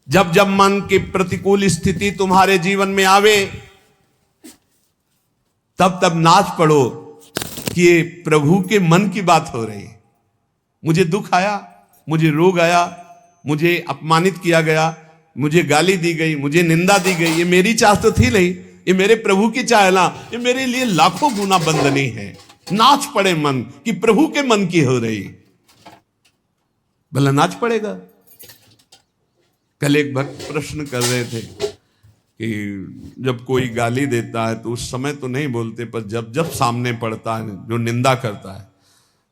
जब जब मन की प्रतिकूल स्थिति तुम्हारे जीवन में आवे, तब तब नाच पड़ो कि ये प्रभु के मन की बात हो रही है। मुझे दुख आया, मुझे रोग आया, मुझे अपमानित किया गया, मुझे गाली दी गई, मुझे निंदा दी गई, ये मेरी चाह तो थी नहीं, ये मेरे प्रभु की चाह ना, ये मेरे लिए लाखों गुना बंदनी है। नाच पड़े मन कि प्रभु के मन की हो रही, भला नाच पड़ेगा। कल एक भक्त प्रश्न कर रहे थे कि जब कोई गाली देता है तो उस समय तो नहीं बोलते, पर जब जब सामने पड़ता है जो निंदा करता है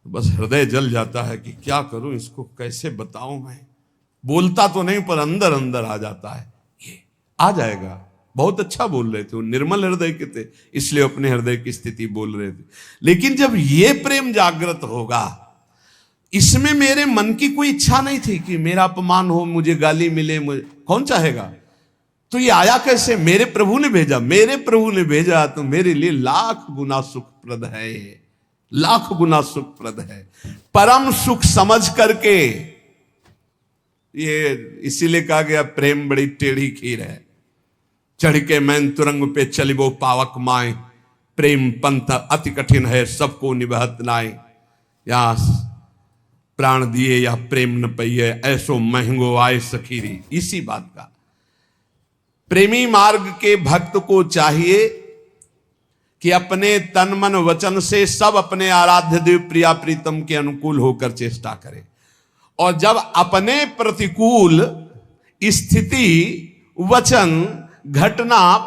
तो बस हृदय जल जाता है कि क्या करूं, इसको कैसे बताऊं। मैं बोलता तो नहीं पर अंदर अंदर आ जाता है, ये आ जाएगा। बहुत अच्छा बोल रहे थे, वो निर्मल हृदय के थे, इसलिए अपने हृदय की स्थिति बोल रहे थे। लेकिन जब ये प्रेम जागृत होगा, इसमें मेरे मन की कोई इच्छा नहीं थी कि मेरा अपमान हो, मुझे गाली मिले, मुझे कौन चाहेगा। तो ये आया कैसे? मेरे प्रभु ने भेजा, मेरे प्रभु ने भेजा तो मेरे लिए लाख गुना सुखप्रद है, लाख गुना सुखप्रद है। परम सुख समझ करके, ये इसीलिए कहा गया प्रेम बड़ी टेढ़ी खीर है। चढ़ के मैन तुरंग पे चलिबो पावक माए, प्रेम पंथ अति कठिन है सबको निभत नाय। या प्राण दिए या प्रेम न पइए, ऐसो महंगो आए सखीरी। इसी बात का प्रेमी मार्ग के भक्त को चाहिए कि अपने तन मन वचन से सब अपने आराध्य देव प्रिया प्रीतम के अनुकूल होकर चेष्टा करे। और जब अपने प्रतिकूल स्थिति, वचन, घटना,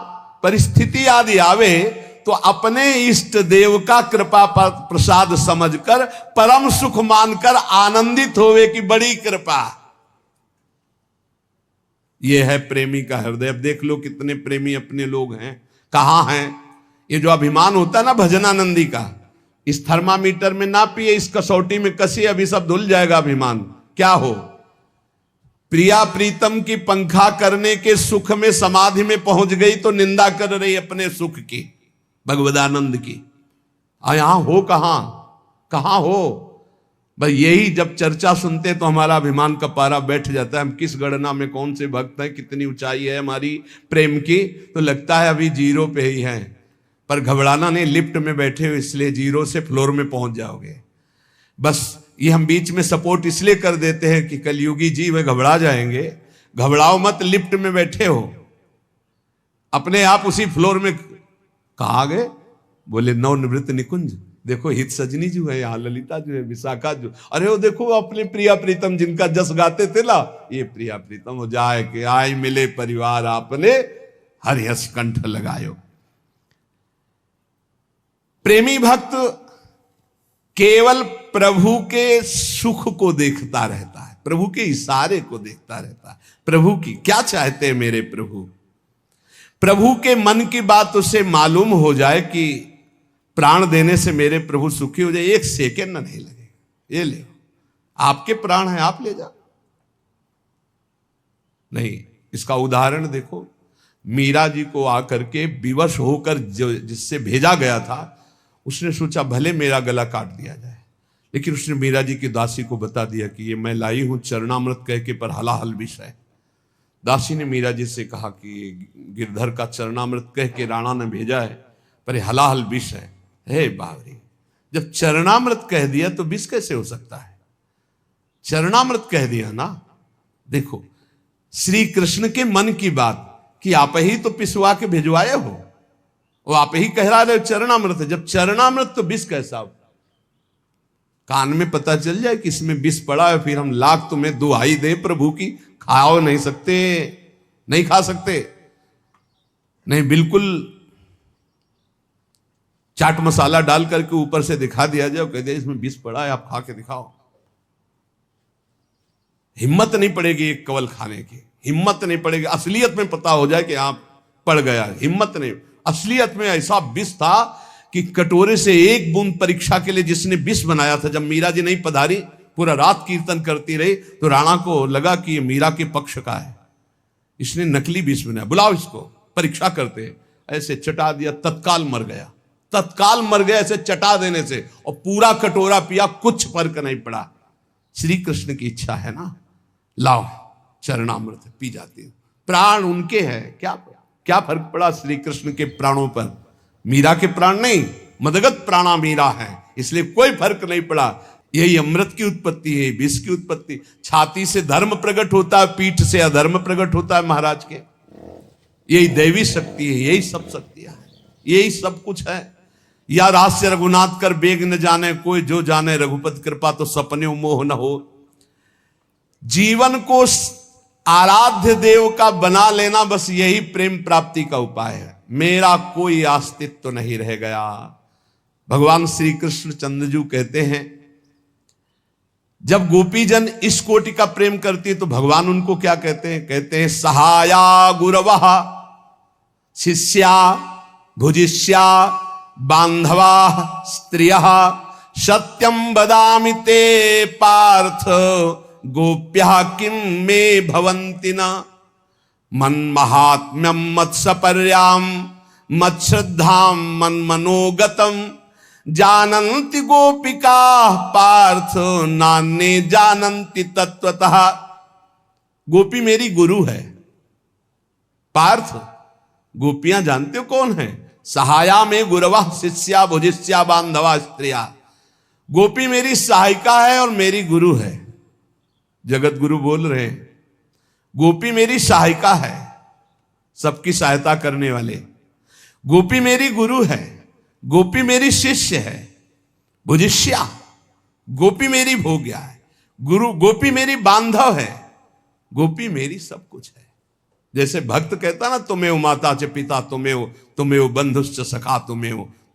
परिस्थिति आदि आवे तो अपने इष्ट देव का कृपा प्रसाद समझकर परम सुख मानकर आनंदित होवे कि बड़ी कृपा। यह है प्रेमी का हृदय। अब देख लो कितने प्रेमी अपने लोग हैं, कहां हैं। ये जो अभिमान होता है ना भजनानंदी का, इस थर्मामीटर में ना पिए, इस कसौटी में कसी, अभी सब धुल जाएगा अभिमान। क्या हो, प्रिया प्रीतम की पंखा करने के सुख में समाधि में पहुंच गई तो निंदा कर रही अपने सुख की, भगवदानंद की। यहां हो कहां हो भाई। यही जब चर्चा सुनते तो हमारा अभिमान का पारा बैठ जाता है। हम किस गणना में कौन से भक्त हैं, कितनी ऊंचाई है हमारी प्रेम की, तो लगता है अभी जीरो पे ही हैं। पर घबराना नहीं, लिफ्ट में बैठे हो इसलिए जीरो से फ्लोर में पहुंच जाओगे। बस ये हम बीच में सपोर्ट इसलिए कर देते हैं कि कलयुगी जीव घबरा जाएंगे। घबराओ मत, लिफ्ट में बैठे हो, अपने आप उसी फ्लोर में। कहा गए? बोले नवनिवृत्त निकुंज। देखो हित सजनी जो है यहाँ, ललिता जो है, विशाखा जो, अरे वो देखो अपने प्रिया प्रीतम जिनका जस गाते थे ना, ये प्रिया प्रीतम हो जाए कि आय मिले परिवार आपने हरिहस कंठ लगायो। प्रेमी भक्त केवल प्रभु के सुख को देखता रहता है, प्रभु के इशारे को देखता रहता है। प्रभु की क्या चाहते हैं मेरे प्रभु, प्रभु के मन की बात उसे मालूम हो जाए कि प्राण देने से मेरे प्रभु सुखी हो जाए, एक सेकेंड नहीं लगे। ये ले, आपके प्राण हैं, आप ले जाओ। नहीं, इसका उदाहरण देखो। मीरा जी को आकर के विवश होकर जिससे भेजा गया था, उसने सोचा भले मेरा गला काट दिया जाए, लेकिन उसने मीरा जी की दासी को बता दिया कि ये मैं लाई हूं चरणामृत कह के, पर हलाहल विष है। दासी ने मीरा जी से कहा कि गिरधर का चरणामृत कह के राणा ने भेजा है, पर हलाहल विष है। हे बावरी, जब चरणामृत कह दिया तो विष कैसे हो सकता है? चरणामृत कह दिया ना। देखो श्री कृष्ण के मन की बात कि आप ही तो पिसवा के भिजवाए हो, वो आप ही कह रहे चरणामृत है। जब चरणामृत तो विष कैसा हो? कान में पता चल जाए कि इसमें विष पड़ा है, फिर हम लाख तुम्हें दुहाई दे प्रभु की, खाओ नहीं सकते, नहीं खा सकते। नहीं, बिल्कुल चाट मसाला डाल करके ऊपर से दिखा दिया जाए, कह दिया इसमें विष पड़ा है, आप खा के दिखाओ। हिम्मत नहीं पड़ेगी एक कवल खाने की, हिम्मत नहीं पड़ेगी। असलियत में पता हो जाए कि आप पड़ गया, हिम्मत नहीं। असलियत में ऐसा विष था कि कटोरे से एक बूंद परीक्षा के लिए जिसने विष बनाया था, जब मीरा जी नहीं पधारी, पूरा रात कीर्तन करती रही, तो राणा को लगा कि ये मीरा के पक्ष का है, इसने नकली विष बनाया, बुलाओ इसको, परीक्षा करते। ऐसे चटा दिया, तत्काल मर गया, तत्काल मर गया ऐसे चटा देने से, और पूरा कटोरा पिया, कुछ फर्क नहीं पड़ा। श्री कृष्ण की इच्छा है ना, लाओ चरणामृत पी जाती हूं। प्राण उनके हैं, क्या फर्क पड़ा श्री कृष्ण के प्राणों पर? मीरा के प्राण नहीं, मदगत प्राणा मीरा है, इसलिए कोई फर्क नहीं पड़ा। यही अमृत की उत्पत्ति है, विष की उत्पत्ति। छाती से धर्म प्रकट होता है, पीठ से अधर्म प्रकट होता है महाराज के। यही दैवी शक्ति है, यही सब शक्तियां है, यही सब कुछ है। या रास्य रघुनाथ कर बेग न जाने कोई, जो जाने रघुपति कृपा तो सपने मोह न हो। जीवन को आराध्य देव का बना लेना, बस यही प्रेम प्राप्ति का उपाय है। मेरा कोई अस्तित्व नहीं रह गया। भगवान श्री कृष्ण चंद्रजू कहते हैं, जब गोपीजन इस कोटि का प्रेम करती है तो भगवान उनको क्या कहते हैं? कहते हैं सहाया गुरवः शिष्या भुजिष्या बांधवा स्त्रियः सत्यम वदामि ते पार्थ गोप्यः किम मे भवन्ति न। मन महात्म्यम मत्सपर्याम मत्श्रद्धाम मन मनोगतम जानन्ति गोपिका पार्थ नान्ये जानन्ति तत्वतः। गोपी मेरी गुरु है पार्थ। गोपियां जानते हो कौन है? सहाया में गुरवा शिष्या भुजिष्या बांधवा स्त्रिया। गोपी मेरी सहायिका है और मेरी गुरु है। जगत गुरु बोल रहे हैं, गोपी मेरी सहायिका है, सबकी सहायता करने वाले। गोपी मेरी गुरु है, गोपी मेरी शिष्य है। भुजिष्या, गोपी मेरी भोग्या है। गुरु, गोपी मेरी बांधव है। गोपी मेरी सब कुछ है। जैसे भक्त कहता ना, तुम्हें माता च पिता तुम्हें बंधुश्च सखा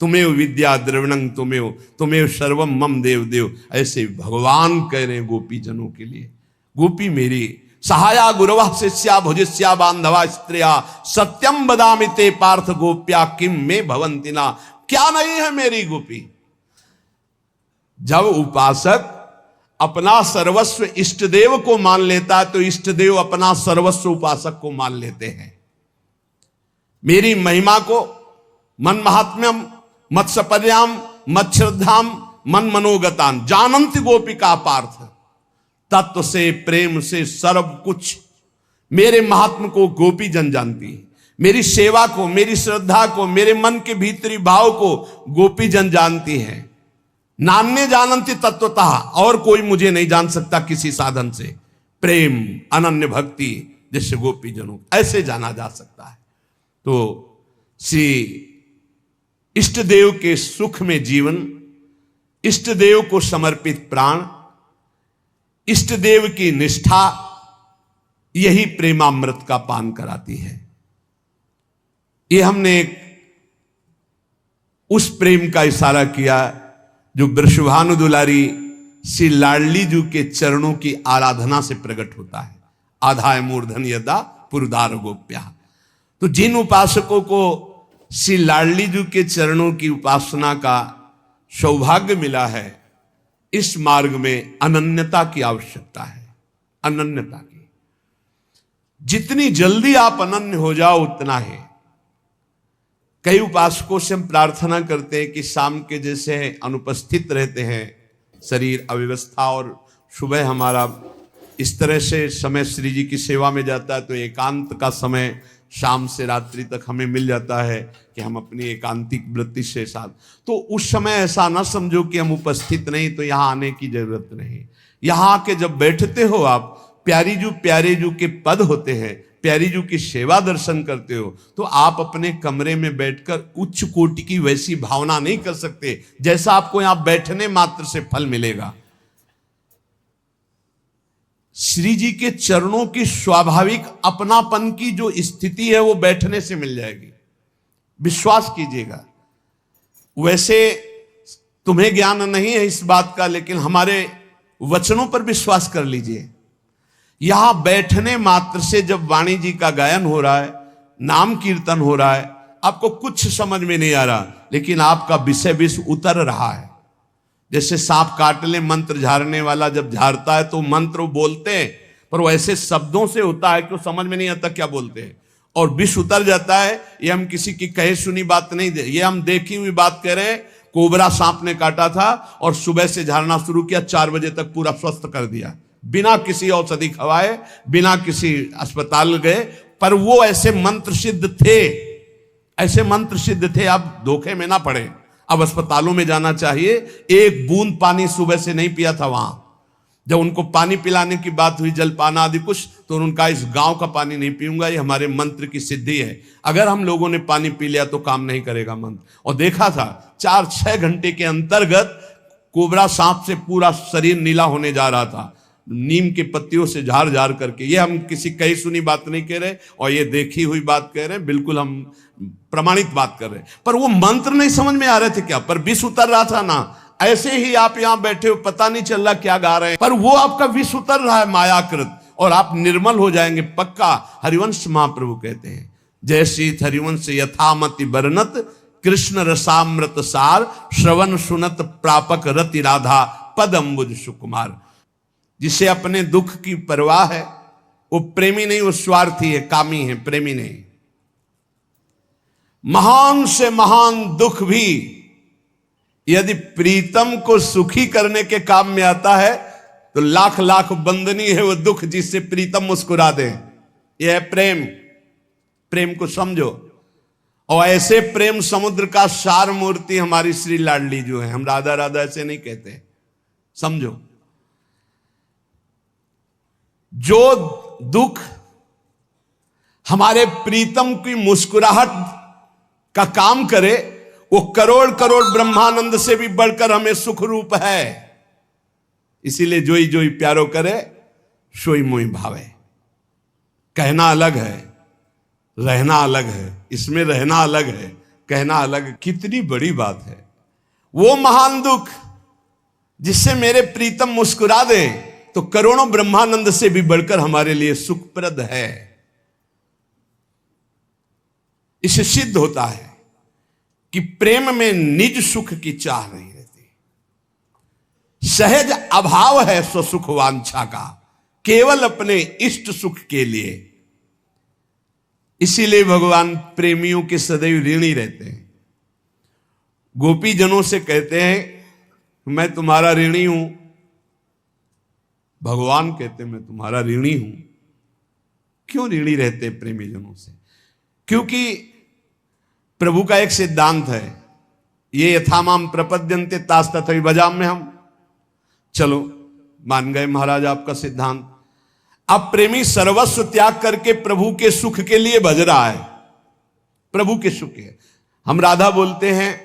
तुम्हें विद्या द्रविणं तुम्हें सर्वम मम देव देव। ऐसे भगवान कह रहे हैं गोपी जनों के लिए, गोपी मेरी। सहाया गुरवा शिष्या भुजिष्या बांधवा स्त्रिया सत्यम वदामि ते पार्थ गोप्या किम में भवन्ति ना। क्या नहीं है मेरी गोपी? जब उपासक अपना सर्वस्व इष्ट देव को मान लेता है तो इष्ट देव अपना सर्वस्व उपासक को मान लेते हैं। मेरी महिमा को मन महात्म्यम मत्सपर्याम मच्छ्रद्धाम मन मनोगतान जानन्ति गोपिका पार्थ। तत्व से, प्रेम से, सर्व कुछ मेरे महात्म को गोपी जन जानती है। मेरी सेवा को, मेरी श्रद्धा को, मेरे मन के भीतरी भाव को गोपी जन जानती है। नान्य जानन्ति तत्वतः, और कोई मुझे नहीं जान सकता किसी साधन से। प्रेम अनन्य भक्ति जिससे गोपी जनों ऐसे जाना जा सकता है। तो श्री इष्ट देव के सुख में जीवन, इष्ट देव को समर्पित प्राण, इष्ट देव की निष्ठा, यही प्रेमामृत का पान कराती है। ये हमने उस प्रेम का इशारा किया जो वृषभानु दुलारी श्री लाडली जी के चरणों की आराधना से प्रकट होता है। आधाय मूर्धन यदा पुरदार गोप्या। तो जिन उपासकों को श्री लाडली जी के चरणों की उपासना का सौभाग्य मिला है, इस मार्ग में अनन्यता की आवश्यकता है। अनन्यता की, जितनी जल्दी आप अनन्य हो जाओ उतना है। कई उपासकों से हम प्रार्थना करते हैं कि शाम के जैसे अनुपस्थित रहते हैं, शरीर अव्यवस्था, और सुबह हमारा इस तरह से समय श्री जी की सेवा में जाता है, तो एकांत का समय शाम से रात्रि तक हमें मिल जाता है कि हम अपनी एकांतिक वृत्ति से साथ, तो उस समय ऐसा ना समझो कि हम उपस्थित नहीं तो यहाँ आने की जरूरत नहीं। यहाँ आके जब बैठते हो आप, प्यारे जू के पद होते हैं, प्यारी जू की सेवा दर्शन करते हो, तो आप अपने कमरे में बैठकर उच्च कोटि की वैसी भावना नहीं कर सकते जैसा आपको यहां बैठने मात्र से फल मिलेगा। श्री जी के चरणों की स्वाभाविक अपनापन की जो स्थिति है वो बैठने से मिल जाएगी, विश्वास कीजिएगा। वैसे तुम्हें ज्ञान नहीं है इस बात का, लेकिन हमारे वचनों पर विश्वास कर लीजिए। यहां बैठने मात्र से जब वाणी जी का गायन हो रहा है, नाम कीर्तन हो रहा है, आपको कुछ समझ में नहीं आ रहा, लेकिन आपका विषय विष उतर रहा है। जैसे सांप काट ले मंत्र झाड़ने वाला जब झाड़ता है तो मंत्र बोलते हैं, पर वो ऐसे शब्दों से होता है कि वो समझ में नहीं आता क्या बोलते हैं, और विष उतर जाता है। ये हम किसी की कहे सुनी बात नहीं दे, ये हम देखी हुई बात कह रहे हैं। कोबरा सांप ने काटा था और सुबह से झाड़ना शुरू किया, 4 बजे तक पूरा स्वस्थ कर दिया। बिना किसी औषधि खवाए, बिना किसी अस्पताल गए, पर वो ऐसे मंत्र सिद्ध थे, ऐसे मंत्र सिद्ध थे। अब धोखे में ना पड़े। अब अस्पतालों में जाना चाहिए। एक बूंद पानी सुबह से नहीं पिया था वहां। जब उनको पानी पिलाने की बात हुई, जलपान आदि कुछ, तो उनका इस गांव का पानी नहीं पीऊंगा, ये हमारे मंत्र की सिद्धि है। अगर हम लोगों ने पानी पी लिया तो काम नहीं करेगा मंत्र। और देखा था 4-6 घंटे के अंतर्गत कोबरा सांप से पूरा शरीर नीला होने जा रहा था, नीम के पत्तियों से झाड़ झाड़ करके। ये हम किसी कही सुनी बात नहीं कह रहे और ये देखी हुई बात कह रहे हैं, बिल्कुल हम प्रमाणित बात कर रहे हैं। पर वो मंत्र नहीं समझ में आ रहे थे क्या, पर विष उतर रहा था ना। ऐसे ही आप यहां बैठे हो, पता नहीं चल रहा क्या गा रहे हैं, पर वो आपका विष उतर रहा है मायाकृत, और आप निर्मल हो जाएंगे पक्का। हरिवंश महाप्रभु कहते हैं, जय श्री हरिवंश यथामति बरनत कृष्ण रसामृत सार श्रवण सुनत प्रापक रति राधा पद अम्बुज सुकुमार। जिसे अपने दुख की परवाह है, वो प्रेमी नहीं, वो स्वार्थी है, कामी है, प्रेमी नहीं। महान से महान दुख भी यदि प्रीतम को सुखी करने के काम में आता है तो लाख लाख बंदनी है वो दुख जिससे प्रीतम मुस्कुरा दे। यह है प्रेम। प्रेम को समझो। और ऐसे प्रेम समुद्र का सार मूर्ति हमारी श्री लाडली जो है, हम राधा राधा ऐसे नहीं कहते, समझो। जो दुख हमारे प्रीतम की मुस्कुराहट का काम करे, वो करोड़ करोड़ ब्रह्मानंद से भी बढ़कर हमें सुख रूप है। इसीलिए जोई जोई प्यारो करे सोई मोई भावे। कहना अलग है, रहना अलग है। इसमें रहना अलग है, कहना अलग है। कितनी बड़ी बात है। वो महान दुख जिससे मेरे प्रीतम मुस्कुरा दे तो करोड़ों ब्रह्मानंद से भी बढ़कर हमारे लिए सुखप्रद है। इससे सिद्ध होता है कि प्रेम में निज सुख की चाह नहीं रहती। सहज अभाव है स्वसुख वांछा का, केवल अपने इष्ट सुख के लिए। इसीलिए भगवान प्रेमियों के सदैव ऋणी रहते हैं। गोपी जनों से कहते हैं मैं तुम्हारा ऋणी हूं। भगवान कहते मैं तुम्हारा ऋणी हूं। क्यों ऋणी रहते प्रेमी जनों से? क्योंकि प्रभु का एक सिद्धांत है, ये यथामाम प्रपद्यन्ते तास तथैव भजाम्य हम। चलो मान गए महाराज आपका सिद्धांत। अब प्रेमी सर्वस्व त्याग करके प्रभु के सुख के लिए भज रहा है, प्रभु के सुख के। हम राधा बोलते हैं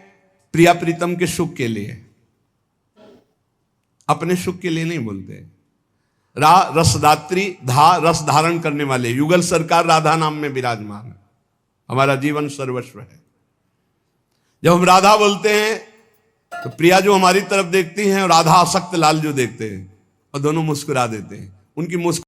प्रिया प्रीतम के सुख के लिए, अपने सुख के लिए नहीं बोलते। रसदात्री रस धारण करने वाले युगल सरकार राधा नाम में विराजमान है, हमारा जीवन सर्वस्व है। जब हम राधा बोलते हैं तो प्रिया जो हमारी तरफ देखती हैं और राधा आसक्त लाल जो देखते हैं, और दोनों मुस्कुरा देते हैं। उनकी मुस्कुरा